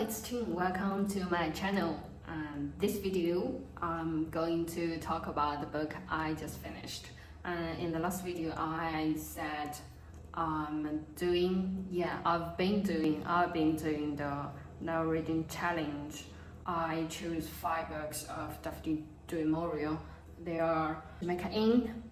it's Tim. Welcome to my channel. This video, I'm going to talk about the book I just finished. In the last video, I said I've been doing the now reading challenge. I choose 5 books of Daphne du Maurier. They are Jamaica Inn,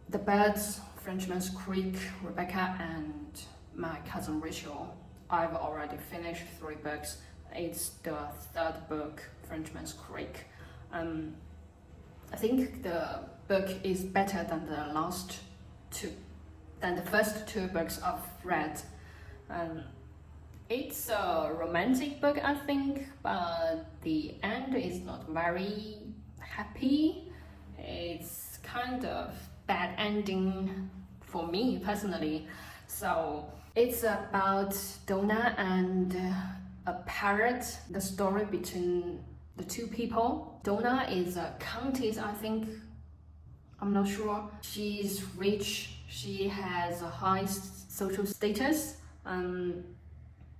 The Birds, Frenchman's Creek, Rebecca, and My Cousin Rachel. I've already finished 3 books. It's the 3rd book, Frenchman's Creek. I think the book is better than the first 2 books I've read. It's a romantic book, I think, but the end is not very happy. It's kind of bad ending for me personally. So it's about Donna and a parrot, the story between the 2 people. Donna is a countess, I think. I'm not sure. She's rich, she has a high social status,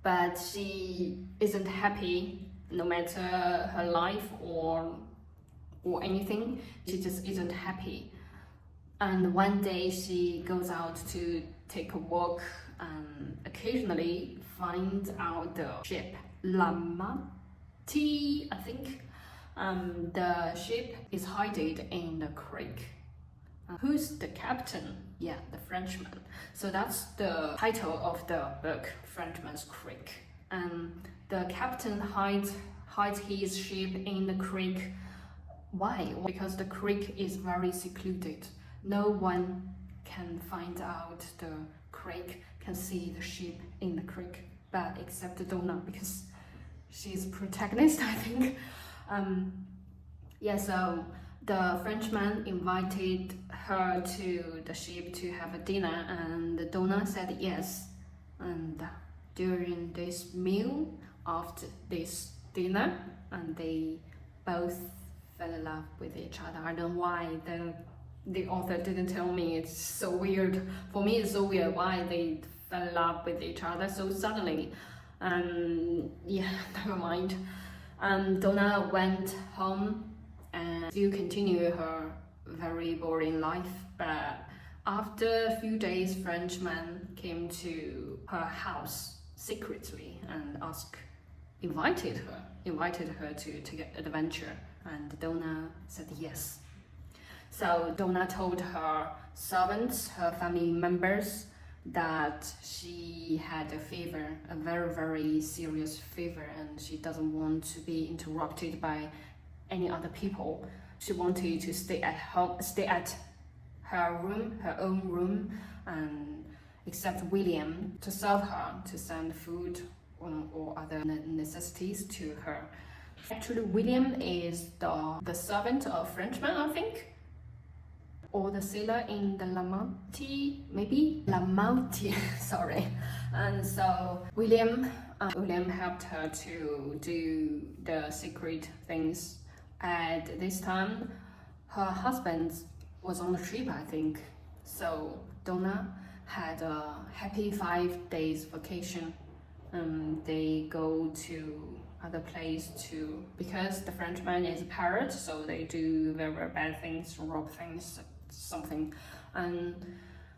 but she isn't happy no matter her life or anything. She just isn't happy. And one day she goes out to take a walk and occasionally finds out the ship Lamati, I think. The ship is hidden in the creek. Who's the captain? Yeah, the Frenchman. So that's the title of the book, Frenchman's Creek. And the captain hides his ship in the creek. Why? Because the creek is very secluded. No one can find out the creek, can see the ship in the creek, but except Donna, because she's protagonist, I think. So the Frenchman invited her to the ship to have a dinner, and Donna said yes. And during this meal, after this dinner, and they both fell in love with each other. I don't know why the author didn't tell me. It's so weird. For me, it's so weird why they fell in love with each other so suddenly. Never mind. Donna went home and still continued her very boring life. But after a few days, Frenchman came to her house secretly and invited her to get adventure. And Donna said yes. So Donna told her servants, her family members, that she had a fever, a very, very serious fever, and she doesn't want to be interrupted by any other people. She wanted to stay at her own room, and except William to serve her, to send food or other necessities to her. Actually, William is the servant of Frenchman, I think, or the sailor in the Lamati, maybe? Lamati, sorry. And so William helped her to do the secret things. At this time, her husband was on the trip, I think. So Donna had a happy 5 days vacation. They go to other place because the Frenchman is a pirate, so they do very, very bad things, rob things, something. And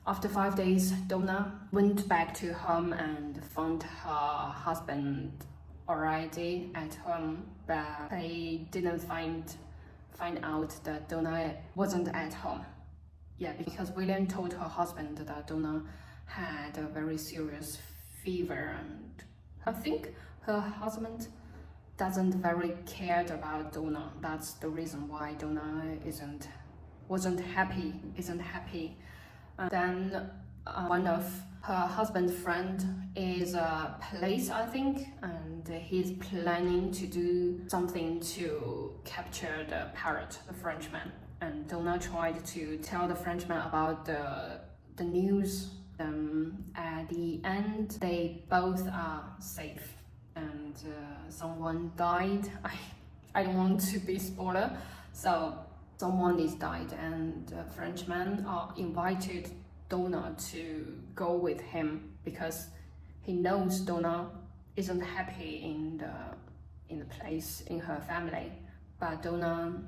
after 5 days, Donna went back to home and found her husband already at home, but they didn't find out that Donna wasn't at home. Yeah, because William told her husband that Donna had a very serious fever, and I think her husband doesn't very cared about Donna. That's the reason why Donna isn't happy. Then one of her husband's friend is a police, I think, and he's planning to do something to capture the pirate, the Frenchman. And Donna tried to tell the Frenchman about the news. At the end, they both are safe, and someone died. I don't want to be spoiler, so someone is died, and the Frenchman invited Donna to go with him because he knows Donna isn't happy in the place in her family. But Donna,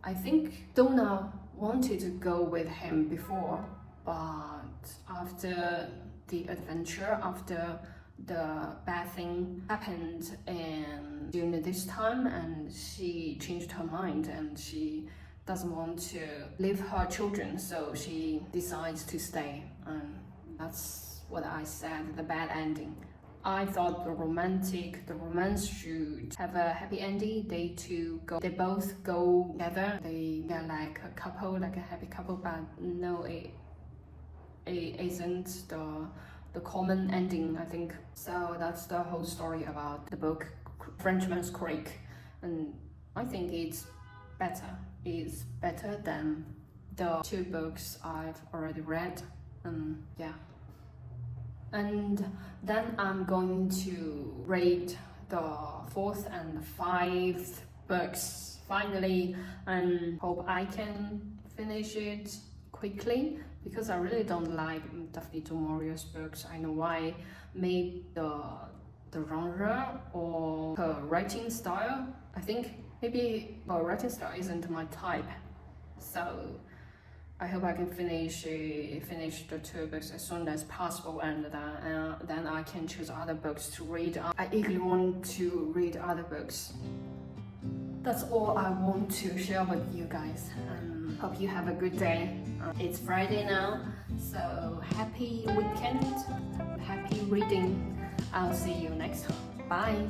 I think Donna wanted to go with him before, but after the adventure, after the bad thing happened and during this time, and she changed her mind and she doesn't want to leave her children, so she decides to stay. And that's what I said, the bad ending. I thought the romance should have a happy ending. They both go together. They're like a couple, like a happy couple. But no, it isn't the common ending, I think. So that's the whole story about the book Frenchman's Creek, and I think it's better. It's better than the 2 books I've already read. Yeah. And then I'm going to read the 4th and 5th books finally, and hope I can finish it quickly, because I really don't like Daphne du Maurier's books. I know why. Maybe the genre or her writing style. I think maybe her writing style isn't my type. So I hope I can finish the 2 books as soon as possible, and then I can choose other books to read. I eagerly want to read other books. That's all I want to share with you guys. Hope you have a good day. It's Friday now, so happy weekend, happy reading. I'll see you next time. Bye.